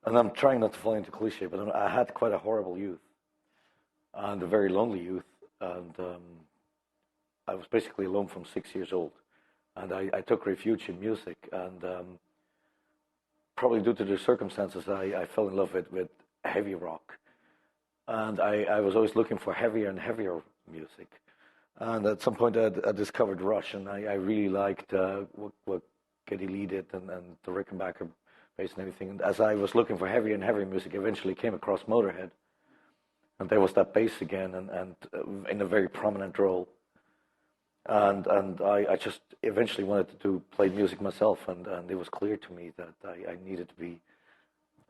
And I'm trying not to fall into cliche, but I had quite a horrible youth and a very lonely youth. And I was basically alone from 6 years old. And I took refuge in music. And probably due to the circumstances, I fell in love with heavy rock. And I was always looking for heavier and heavier music. And at some point, I discovered Rush, and I really liked what Geddy Lee did and the Rickenbacker bass and everything. And as I was looking for heavier and heavier music, I eventually came across Motorhead. And there was that bass again, and in a very prominent role. And I just eventually wanted to play music myself, and it was clear to me that I needed to be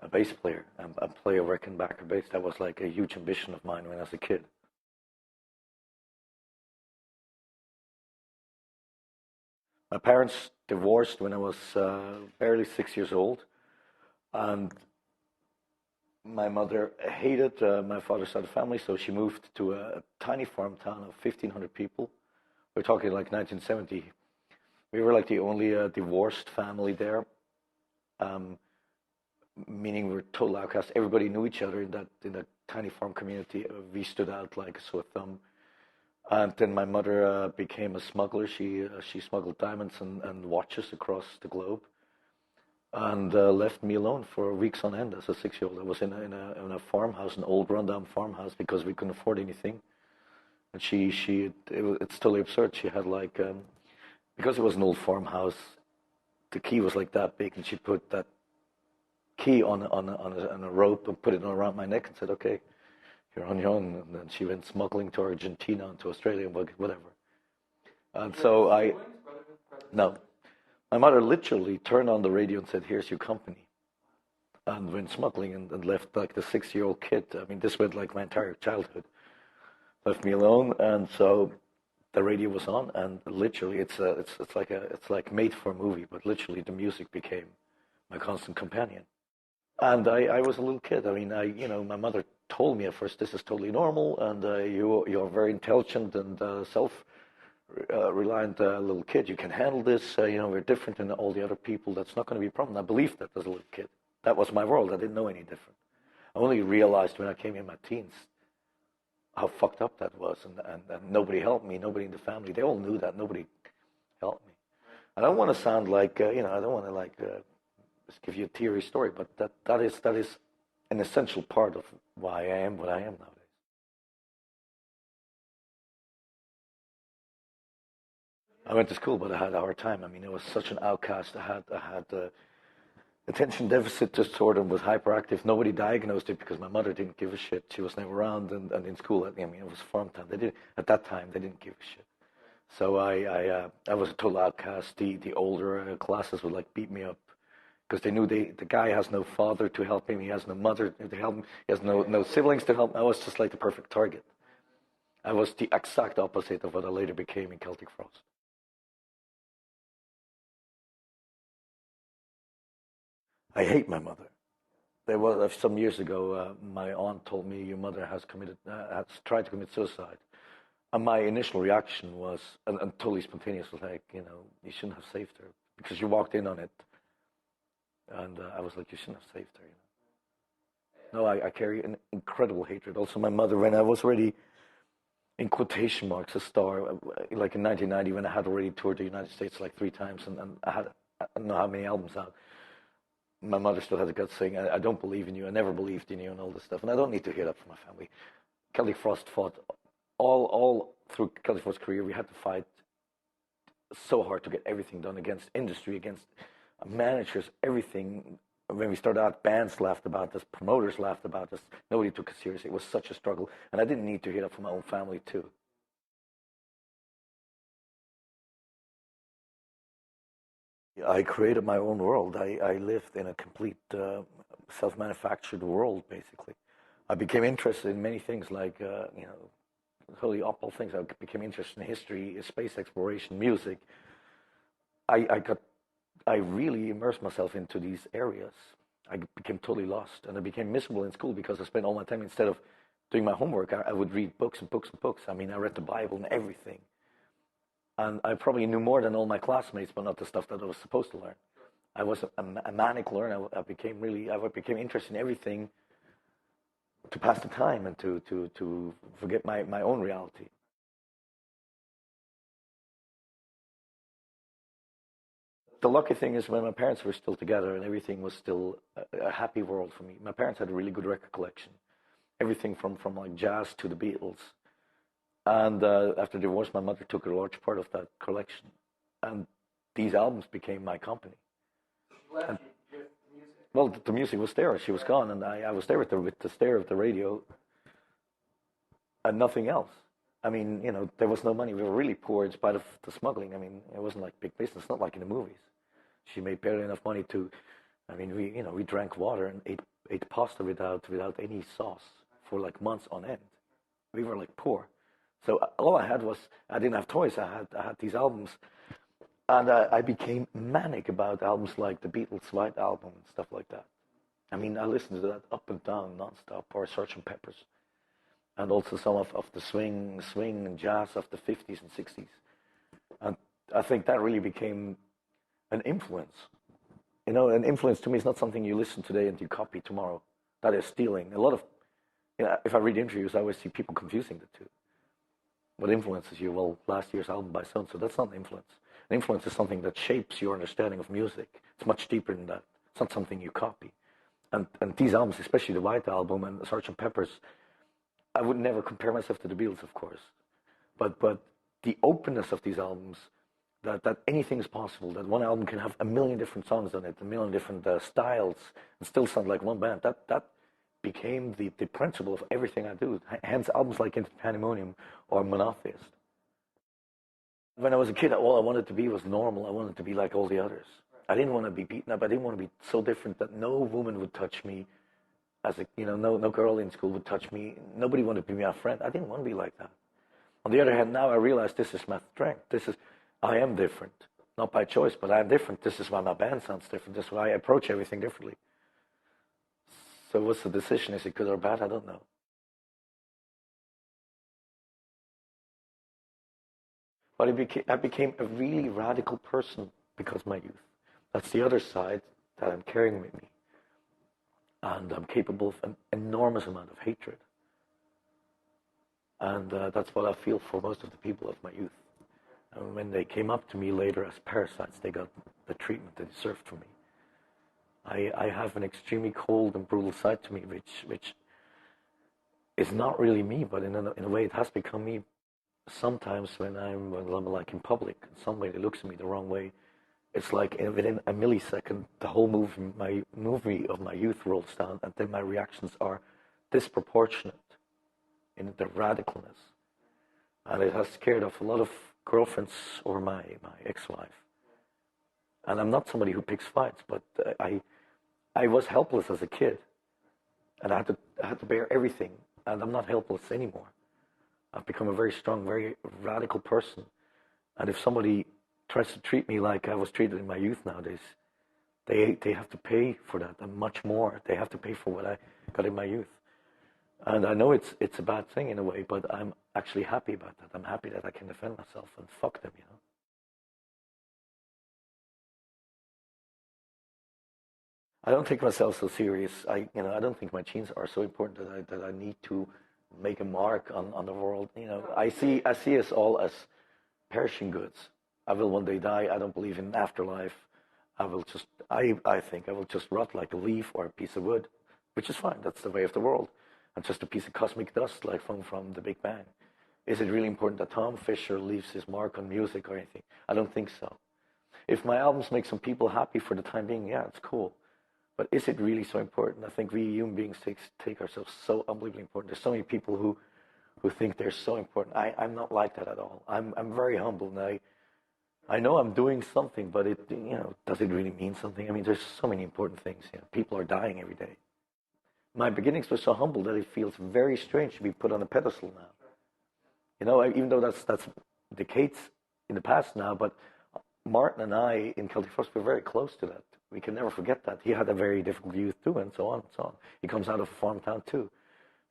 a bass player and play a Rickenbacker bass. That was like a huge ambition of mine when I was a kid. My parents divorced when I was barely 6 years old, and my mother hated my father's side of the family, so she moved to a tiny farm town of 1,500 people. We're talking like 1970. We were like the only divorced family there, meaning we were total outcasts. Everybody knew each other in that tiny farm community. We stood out like a sore thumb. And then my mother became a smuggler. She smuggled diamonds and watches across the globe, and left me alone for weeks on end as a 6 year old. I was in a farmhouse, an old rundown farmhouse, because we couldn't afford anything. And it's totally absurd. She had like because it was an old farmhouse, the key was like that big, and she put that key on a rope and put it around my neck and said, "Okay, you're on your own." And then she went smuggling to Argentina and to Australia and whatever. And so no. My mother literally turned on the radio and said, "Here's your company," and went smuggling and left like the 6 year old kid. I mean, this went like my entire childhood. Left me alone, and so the radio was on, and literally it's like made for a movie, but literally the music became my constant companion. And I was a little kid. I mean, my mother told me at first, "This is totally normal, and you're very intelligent and self-reliant little kid. You can handle this. We're different than all the other people. That's not going to be a problem." I believed that as a little kid. That was my world. I didn't know any different. I only realized when I came in my teens how fucked up that was, and nobody helped me. Nobody in the family. They all knew that. Nobody helped me. I don't want to sound like I don't want to like. Just give you a teary story, but that is an essential part of why I am what I am nowadays. I went to school, but I had a hard time. I mean, I was such an outcast. I had attention deficit disorder and was hyperactive. Nobody diagnosed it because my mother didn't give a shit. She was never around, and in school, I mean, it was farm town. At that time they didn't give a shit. So I was a total outcast. The older classes would like beat me up, because they knew the guy has no father to help him, he has no mother to help him, he has no siblings to help him. I was just like the perfect target. I was the exact opposite of what I later became in Celtic Frost. I hate my mother. There was some years ago, my aunt told me, "Your mother has tried to commit suicide." And my initial reaction was, and totally spontaneous, was like, you shouldn't have saved her, because you walked in on it. And I was like, "You shouldn't have saved her." No, I carry an incredible hatred. Also, my mother, when I was already, in quotation marks, a star, like in 1990, when I had already toured the United States like 3 times, and I don't know how many albums out, my mother still had the guts saying, I don't believe in you, I never believed in you, and all this stuff. And I don't need to hear that from my family. Celtic Frost fought all through Celtic Frost's career. We had to fight so hard to get everything done, against industry, against managers, everything. When we started out, bands laughed about us, promoters laughed about us. Nobody took us seriously. It was such a struggle, and I didn't need to hear that from my own family too. I created my own world. I lived in a complete self-manufactured world, basically. I became interested in many things, like totally awful things. I became interested in history, space exploration, music. I got I really immersed myself into these areas. I became totally lost, and I became miserable in school because I spent all my time, instead of doing my homework, I would read books and books and books. I mean, I read the Bible and everything, and I probably knew more than all my classmates, but not the stuff that I was supposed to learn. I was a manic learner. I became interested in everything to pass the time and to forget my own reality. The lucky thing is when my parents were still together and everything was still a happy world for me. My parents had a really good record collection, everything from like jazz to the Beatles. And after divorce, my mother took a large part of that collection, and these albums became my company. And, well, the music was there. She was gone, and I was there with the stare of the radio and nothing else. I mean, there was no money. We were really poor in spite of the smuggling. I mean, it wasn't like big business, not like in the movies. She made barely enough money to. I mean, we drank water and ate pasta without any sauce for like months on end. We were like poor. So all I had was I didn't have toys. I had these albums, and I became manic about albums like the Beatles' White Album and stuff like that. I mean, I listened to that up and down nonstop, or Sgt. Peppers, and also some of the swing and jazz of the 50s and 60s. And I think that really became an influence. An influence to me is not something you listen today and you copy tomorrow. That is stealing. A lot of, if I read interviews, I always see people confusing the two. What influences you? Well, last year's album by so-and-so, that's not an influence. An influence is something that shapes your understanding of music. It's much deeper than that. It's not something you copy. And these albums, especially the White Album and Sgt. Pepper's, I would never compare myself to the Beatles, of course. But the openness of these albums, that anything is possible, that one album can have a million different songs on it, a million different styles, and still sound like one band, that became the principle of everything I do. Hence albums like Into Pandemonium or Monotheist. When I was a kid, all I wanted to be was normal. I wanted to be like all the others. I didn't want to be beaten up. I didn't want to be so different that no woman would touch me. No girl in school would touch me. Nobody wanted to be my friend. I didn't want to be like that. On the other hand, now I realize this is my strength. I am different. Not by choice, but I am different. This is why my band sounds different. This is why I approach everything differently. So what's the decision? Is it good or bad? I don't know. But I became a really radical person because of my youth. That's the other side that I'm carrying with me. And I'm capable of an enormous amount of hatred. And that's what I feel for most of the people of my youth. And when they came up to me later as parasites, they got the treatment they deserved from me. I have an extremely cold and brutal side to me, which is not really me, but in a way it has become me. Sometimes when I'm like in public, and somebody looks at me the wrong way, it's like within a millisecond, the whole movie of my youth rolls down, and then my reactions are disproportionate in the radicalness. And it has scared off a lot of girlfriends or my ex-wife. And I'm not somebody who picks fights, but I was helpless as a kid, and I had to bear everything, and I'm not helpless anymore. I've become a very strong, very radical person, and if somebody tries to treat me like I was treated in my youth nowadays, they have to pay for that, and much more. They have to pay for what I got in my youth. And I know it's a bad thing in a way, but I'm actually happy about that. I'm happy that I can defend myself, and fuck them. I don't take myself so serious. I don't think my genes are so important that I need to make a mark on the world. I see us all as perishing goods. I will one day die. I don't believe in afterlife. I think I will just rot like a leaf or a piece of wood, which is fine. That's the way of the world. I'm just a piece of cosmic dust, like from the Big Bang. Is it really important that Tom Fischer leaves his mark on music or anything? I don't think so. If my albums make some people happy for the time being, yeah, it's cool. But is it really so important? I think we human beings take ourselves so unbelievably important. There's so many people who think they're so important. I'm not like that at all. I'm very humble, and I know I'm doing something, but does it really mean something? I mean, there's so many important things. People are dying every day. My beginnings were so humble that it feels very strange to be put on a pedestal now. Even though that's decades in the past now, but Martin and I in Celtic Frost were very close to that. We can never forget that. He had a very difficult youth too, and so on and so on. He comes out of a farm town too.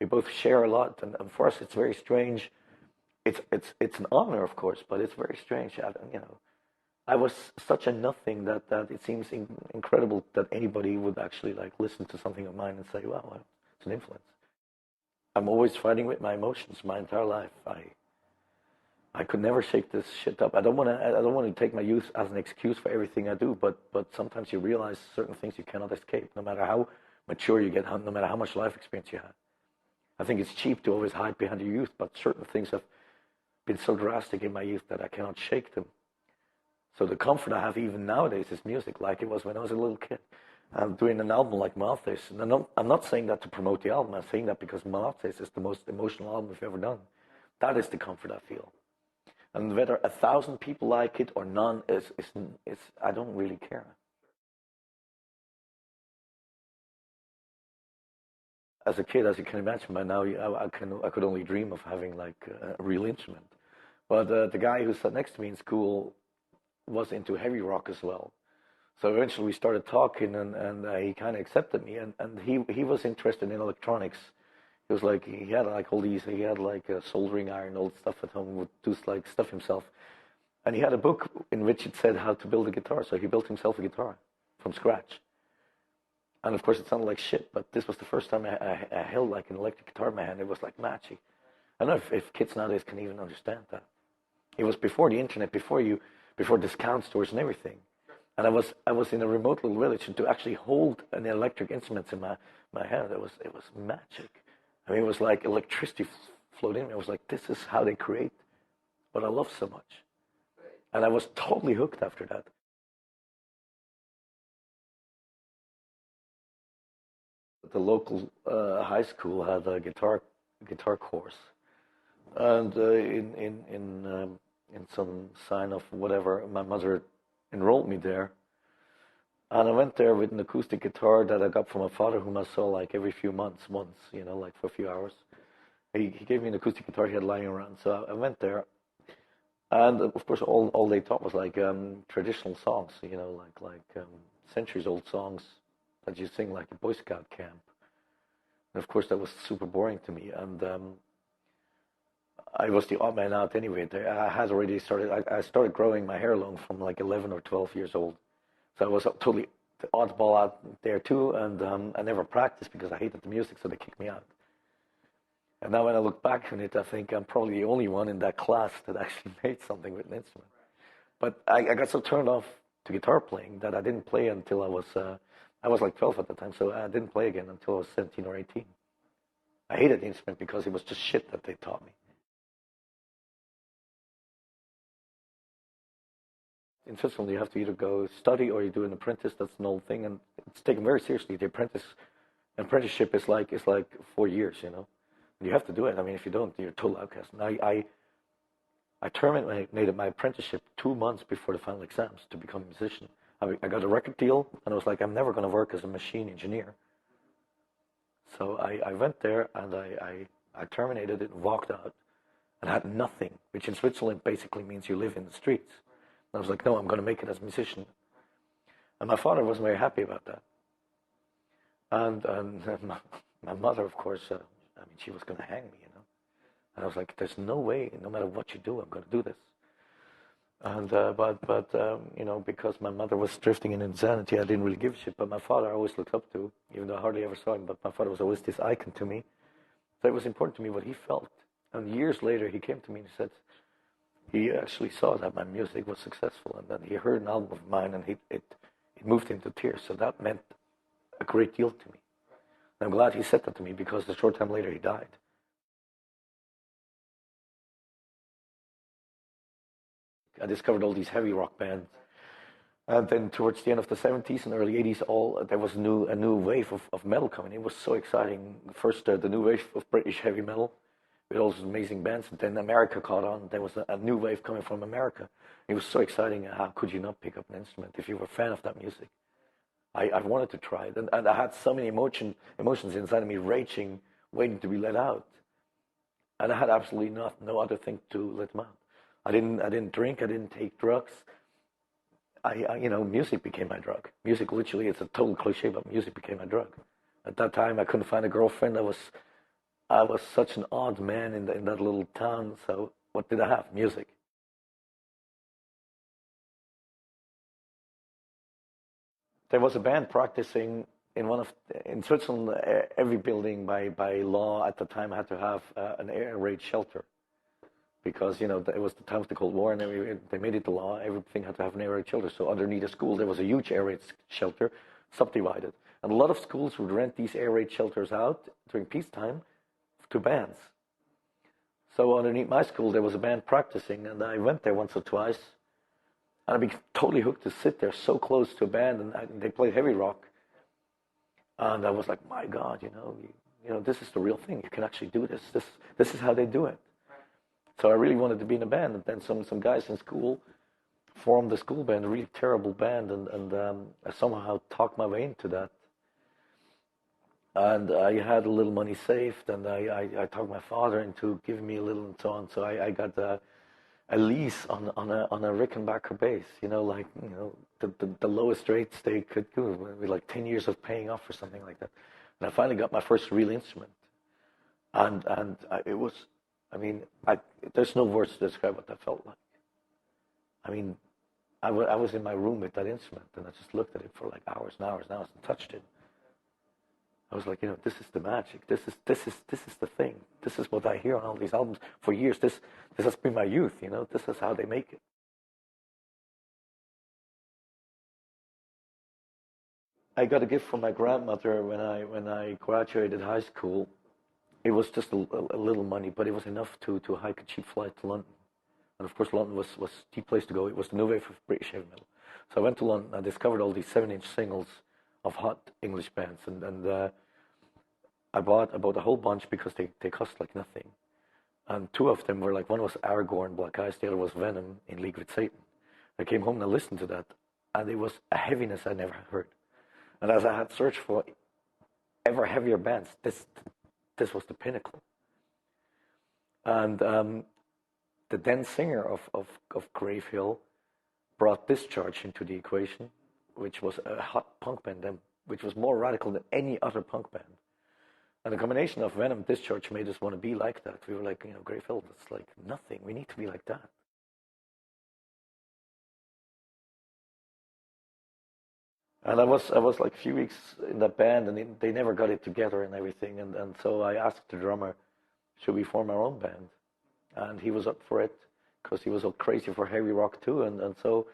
We both share a lot, and for us it's very strange. It's an honor, of course, but it's very strange. I was such a nothing that it seems incredible that anybody would actually like listen to something of mine and say, "Wow, it's an influence." I'm always fighting with my emotions my entire life. I could never shake this shit up. I don't want to take my youth as an excuse for everything I do, but sometimes you realize certain things you cannot escape, no matter how mature you get, no matter how much life experience you have. I think it's cheap to always hide behind your youth, but certain things have been so drastic in my youth that I cannot shake them. So the comfort I have even nowadays is music, like it was when I was a little kid. I'm doing an album like Maltese, and I'm not saying that to promote the album. I'm saying that because Maltese is the most emotional album we've ever done. That is the comfort I feel. And whether 1,000 people like it or none is I don't really care. As a kid, as you can imagine by now, I could only dream of having like a real instrument. But the guy who sat next to me in school was into heavy rock as well. So eventually we started talking, and he kind of accepted me, and he was interested in electronics. He was like, he had like all these, he had like a soldering iron, old stuff at home, would do like stuff himself. And he had a book in which it said how to build a guitar. So he built himself a guitar from scratch. And of course it sounded like shit, but this was the first time I held like an electric guitar in my hand. It was like magic. I don't know if kids nowadays can even understand that. It was before the internet, before discount stores and everything. And I was in a remote little village, and to actually hold an electric instrument in my hand, it was magic. I mean, it was like electricity flowed in. I was like, this is how they create what I love so much. And I was totally hooked after that. The local high school had a guitar course, and in some sign of whatever, my mother enrolled me there. And I went there with an acoustic guitar that I got from my father, whom I saw like every few months, once, like for a few hours. He gave me an acoustic guitar he had lying around. So I went there, and of course, all they taught was like traditional songs, centuries old songs that you sing like a Boy Scout camp. And of course, that was super boring to me. And I was the odd man out anyway. I had already started. I started growing my hair long from like 11 or 12 years old. So I was totally the oddball out there too, and I never practiced because I hated the music, so they kicked me out. And now when I look back on it, I think I'm probably the only one in that class that actually made something with an instrument. But I got so turned off to guitar playing that I didn't play until I was like 12 at the time, so I didn't play again until I was 17 or 18. I hated the instrument because it was just shit that they taught me. In Switzerland, you have to either go study or you do an apprentice. That's an old thing, and it's taken very seriously. The apprenticeship is like 4 years, You have to do it. I mean, if you don't, you're a total outcast. And I terminated my apprenticeship 2 months before the final exams to become a musician. I got a record deal, and I was like, I'm never going to work as a machine engineer. So I went there, and I terminated it and walked out and had nothing, which in Switzerland basically means you live in the streets. And I was like, no, I'm going to make it as a musician. And my father wasn't very happy about that. And my mother, of course, she was going to hang me, And I was like, there's no way, no matter what you do, I'm going to do this. And because my mother was drifting in insanity, I didn't really give a shit. But my father I always looked up to, even though I hardly ever saw him. But my father was always this icon to me. So it was important to me what he felt. And years later, he came to me and he said, he actually saw that my music was successful, and then he heard an album of mine, and it moved him to tears. So that meant a great deal to me. And I'm glad he said that to me, because a short time later he died. I discovered all these heavy rock bands, and then towards the end of the 70s and early 80s, there was a new wave of metal coming. It was so exciting. First, the new wave of British heavy metal, with all those amazing bands. And then America caught on. There was a new wave coming from America. It was so exciting. How could you not pick up an instrument if you were a fan of that music? I wanted to try it. And I had so many emotions inside of me raging, waiting to be let out. And I had absolutely no other thing to let them out. I didn't drink. I didn't take drugs. Music became my drug. Music, literally, it's a total cliche, but music became my drug. At that time, I couldn't find a girlfriend. I was such an odd man in that little town. So what did I have? Music. there was a band practicing in Switzerland. Every building by law at the time had to have an air raid shelter, because it was the time of the Cold War, and they made it the law. Everything had to have an air raid shelter. So underneath a school there was a huge air raid shelter, subdivided, and a lot of schools would rent these air raid shelters out during peacetime to bands. So underneath my school there was a band practicing, and I went there once or twice, and I became totally hooked to sit there so close to a band, and they played heavy rock, and I was like, my God, this is the real thing. You can actually do this. This is how they do it. So I really wanted to be in a band, and then some guys in school formed a school band, a really terrible band, and I somehow talked my way into that. And I had a little money saved, and I talked my father into giving me a little and so on. So I got a lease on a Rickenbacker bass, the lowest rates they could do, with like 10 years of paying off or something like that. And I finally got my first real instrument, and it was. There's no words to describe what that felt like. I was in my room with that instrument, and I just looked at it for like hours and hours and hours and touched it. I was like, this is the magic. This is the thing. This is what I hear on all these albums for years. This has been my youth. This is how they make it. I got a gift from my grandmother when I graduated high school. It was just a little money, but it was enough to hike a cheap flight to London. And of course, London was the place to go. It was the new wave of British heavy metal. So I went to London. I discovered all these 7-inch singles of hot English bands, and I bought a whole bunch because they cost like nothing. And two of them were like, one was Aragorn, Black Ice, the other was Venom, In League with Satan. I came home and I listened to that, and it was a heaviness I never heard. And as I had searched for ever heavier bands, this was the pinnacle. And the then singer of Grave Hill brought Discharge into the equation, which was a hot punk band, which was more radical than any other punk band. And the combination of Venom and Discharge made us want to be like that. We were like, Grave Hill, that's like nothing. We need to be like that. And I was like a few weeks in that band, and they never got it together and everything. And so I asked the drummer, should we form our own band? And he was up for it, because he was all crazy for heavy rock too. And so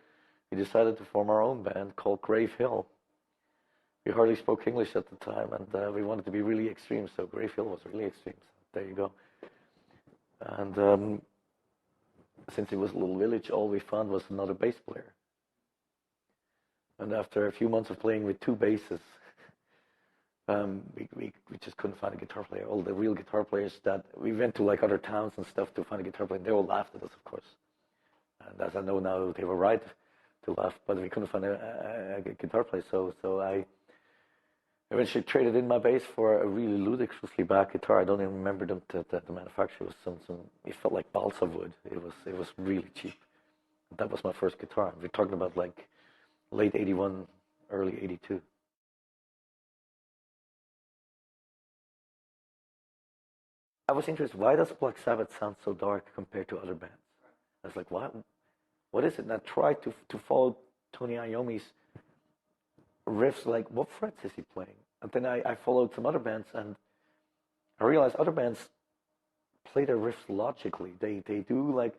we decided to form our own band called Grave Hill. We hardly spoke English at the time, and we wanted to be really extreme, so Grave Hill was really extreme. So there you go. And since it was a little village, all we found was another bass player. And after a few months of playing with two basses, we just couldn't find a guitar player. All the real guitar players that we went to like other towns and stuff to find a guitar player, they all laughed at us, of course. And as I know now, they were right to laugh, but we couldn't find a guitar player. So I eventually traded in my bass for a really ludicrously bad guitar. I don't even remember the manufacturer. It was some. It felt like balsa wood. It was really cheap. That was my first guitar. We're talking about like late '81, early '82. I was interested. Why does Black Sabbath sound so dark compared to other bands? I was like, what is it? And I tried to follow Tony Iommi's riffs, like what frets is he playing? And then I followed some other bands, and I realized other bands play their riffs logically. They do like,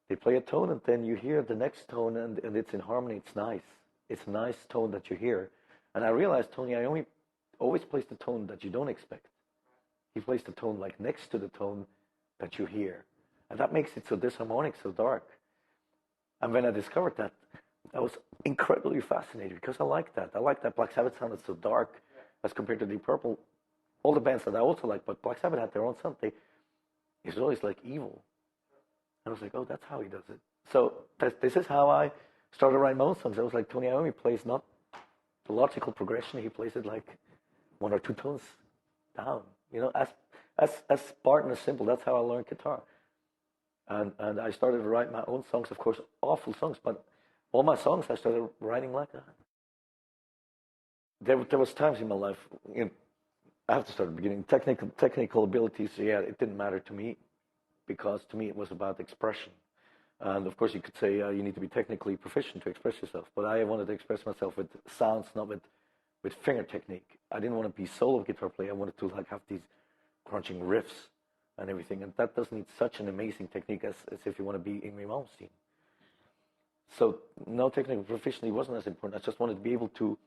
they play a tone, and then you hear the next tone, and it's in harmony. It's nice. It's a nice tone that you hear. And I realized Tony Iommi always plays the tone that you don't expect. He plays the tone like next to the tone that you hear. And that makes it so disharmonic, so dark. And when I discovered that, I was incredibly fascinated, because I like that. I like that Black Sabbath sounded so dark as compared to Deep Purple. All the bands that I also like, but Black Sabbath had their own sound. It's always like evil. And I was like, oh, that's how he does it. So this is how I started writing my own songs. I was like, Tony Iommi plays not the logical progression. He plays it like one or two tones down. As Spartan, as simple. That's how I learned guitar. And I started to write my own songs, of course, awful songs, but all my songs I started writing like that. There was times in my life, I have to start at the beginning. Technical abilities, yeah, it didn't matter to me, because to me it was about expression. And of course, you could say you need to be technically proficient to express yourself. But I wanted to express myself with sounds, not with finger technique. I didn't want to be solo guitar player. I wanted to like have these crunching riffs and everything. And that does need such an amazing technique as if you want to be Ingrid Malmsteen. So no technical proficiency wasn't as important. I just wanted to be able to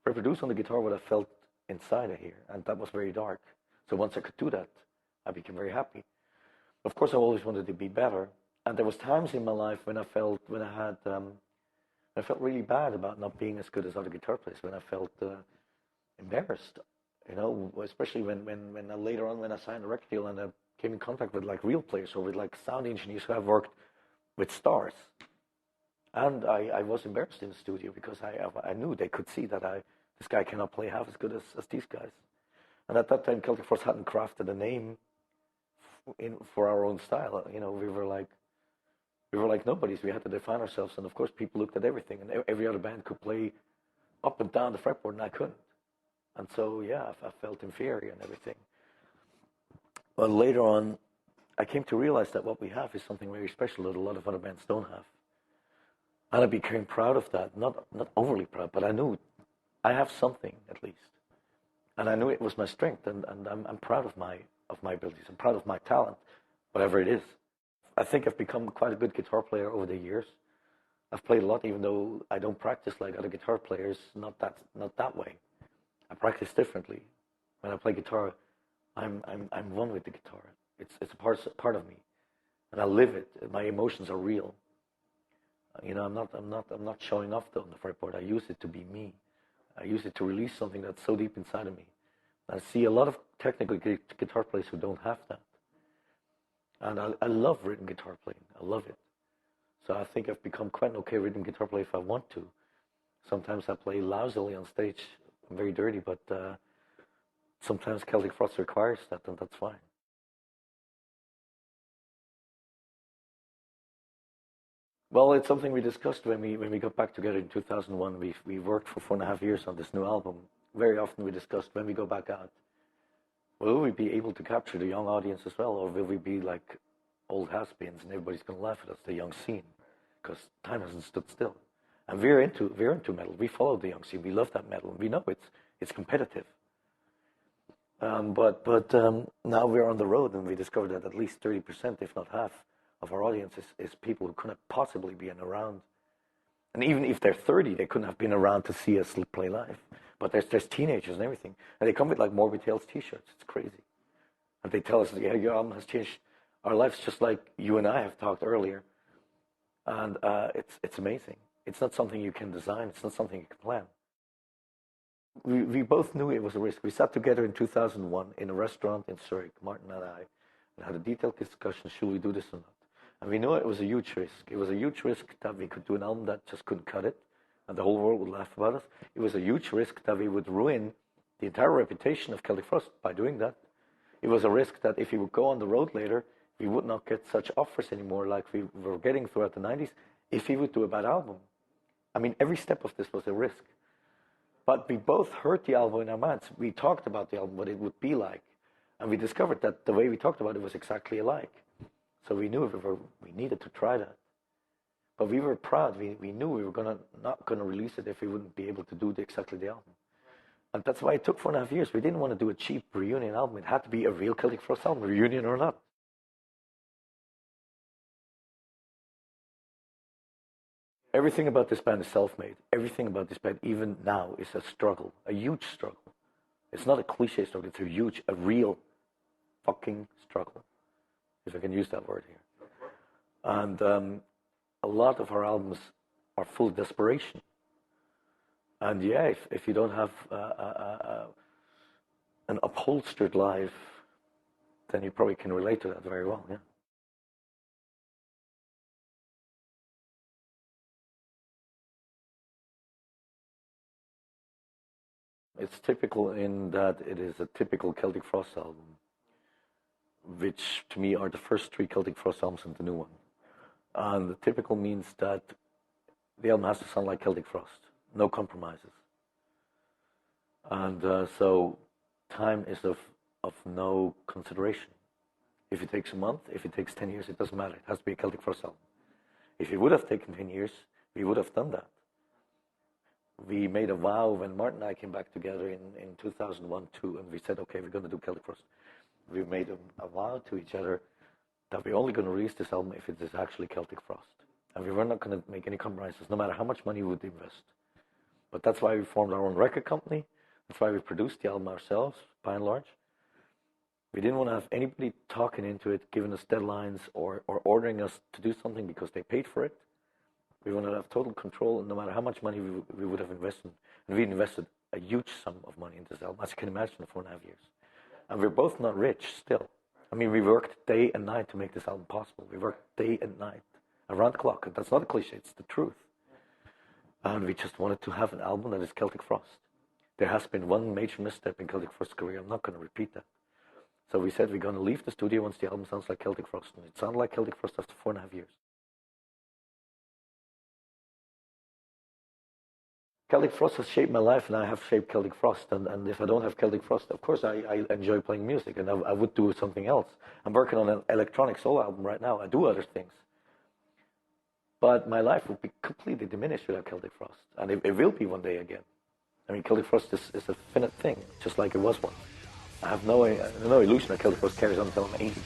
reproduce on the guitar what I felt inside of here. And that was very dark. So once I could do that, I became very happy. Of course, I always wanted to be better. And there was times in my life when I felt really bad about not being as good as other guitar players. When I felt embarrassed, you know, especially when later on when I signed a record deal and I came in contact with like real players or with like sound engineers who have worked with stars, and I was embarrassed in the studio because I knew they could see that this guy cannot play half as good as these guys. And at that time, Celtic Frost hadn't crafted a name for our own style. You know, we were like nobodies. We had to define ourselves, and of course, people looked at everything, and every other band could play up and down the fretboard, and I couldn't. And so, yeah, I felt inferior and everything. But later on, I came to realize that what we have is something very special that a lot of other bands don't have, and I became proud of that. Not overly proud, but I knew I have something at least, and I knew it was my strength, and I'm proud of my abilities. I'm proud of my talent, whatever it is. I think I've become quite a good guitar player over the years. I've played a lot, even though I don't practice like other guitar players. Not that way. I practice differently. When I play guitar, I'm one with the guitar. It's a part of me, and I live it. My emotions are real. You know, I'm not showing off on the fretboard. I use it to be me. I use it to release something that's so deep inside of me. I see a lot of technical guitar players who don't have that. And I love rhythm guitar playing. I love it. So I think I've become quite an okay rhythm guitar player if I want to. Sometimes I play lousily on stage. I'm very dirty, but sometimes Celtic Frost requires that, and that's fine. Well, it's something we discussed when we got back together in 2001. We worked for 4.5 years on this new album. Very often we discussed when we go back out, will we be able to capture the young audience as well, or will we be like old has-beens and everybody's going to laugh at us, the young scene, because time hasn't stood still. And we're into metal. We follow the young scene. We love that metal. We know it's competitive. But now we're on the road, and we discovered that at least 30%, if not half, of our audience is people who couldn't possibly be around. And even if they're 30, they couldn't have been around to see us play live. But there's teenagers and everything. And they come with like Morbid Tales t-shirts. It's crazy. And they tell us, yeah, your album has changed our lives just like you and I have talked earlier. And it's amazing. It's not something you can design. It's not something you can plan. We both knew it was a risk. We sat together in 2001 in a restaurant in Zurich, Martin and I, and had a detailed discussion, should we do this or not? And we knew it was a huge risk. It was a huge risk that we could do an album that just couldn't cut it, and the whole world would laugh about us. It was a huge risk that we would ruin the entire reputation of Celtic Frost by doing that. It was a risk that if we would go on the road later, we would not get such offers anymore like we were getting throughout the 90s if we would do a bad album. I mean, every step of this was a risk. But we both heard the album in our minds. We talked about the album, what it would be like. And we discovered that the way we talked about it was exactly alike. So we knew we needed to try that. But we were proud. We knew we were not going to release it if we wouldn't be able to do exactly the album. And that's why it took 4.5 years. We didn't want to do a cheap reunion album. It had to be a real Celtic Frost album, reunion or not. Everything about this band is self-made. Everything about this band, even now, is a struggle, a huge struggle. It's not a cliche struggle. It's a real fucking struggle, if I can use that word here. And a lot of our albums are full of desperation. And yeah, if you don't have an upholstered life, then you probably can relate to that very well, yeah. It's typical in that it is a typical Celtic Frost album, which to me are the first 3 Celtic Frost albums and the new one. And the typical means that the album has to sound like Celtic Frost, no compromises. And so time is of no consideration. If it takes a month, if it takes 10 years, it doesn't matter. It has to be a Celtic Frost album. If it would have taken 10 years, we would have done that. We made a vow when Martin and I came back together in 2001, 2, and we said, okay, we're going to do Celtic Frost. We made a vow to each other that we're only going to release this album if it is actually Celtic Frost. And we were not going to make any compromises, no matter how much money we would invest. But that's why we formed our own record company. That's why we produced the album ourselves, by and large. We didn't want to have anybody talking into it, giving us deadlines, or ordering us to do something because they paid for it. We wanted to have total control, and no matter how much money we would have invested. And we invested a huge sum of money into this album, as you can imagine, in 4.5 years. And we're both not rich still. I mean, we worked day and night to make this album possible. We worked day and night, around the clock. And that's not a cliche, it's the truth. And we just wanted to have an album that is Celtic Frost. There has been one major misstep in Celtic Frost's career. I'm not going to repeat that. So we said we're going to leave the studio once the album sounds like Celtic Frost. And it sounded like Celtic Frost after 4.5 years. Celtic Frost has shaped my life, and I have shaped Celtic Frost. And if I don't have Celtic Frost, of course, I enjoy playing music, and I would do something else. I'm working on an electronic solo album right now. I do other things. But my life would be completely diminished without Celtic Frost. And it will be one day again. I mean, Celtic Frost is a finite thing, just like it was once. I have no illusion that Celtic Frost carries on until I'm 80.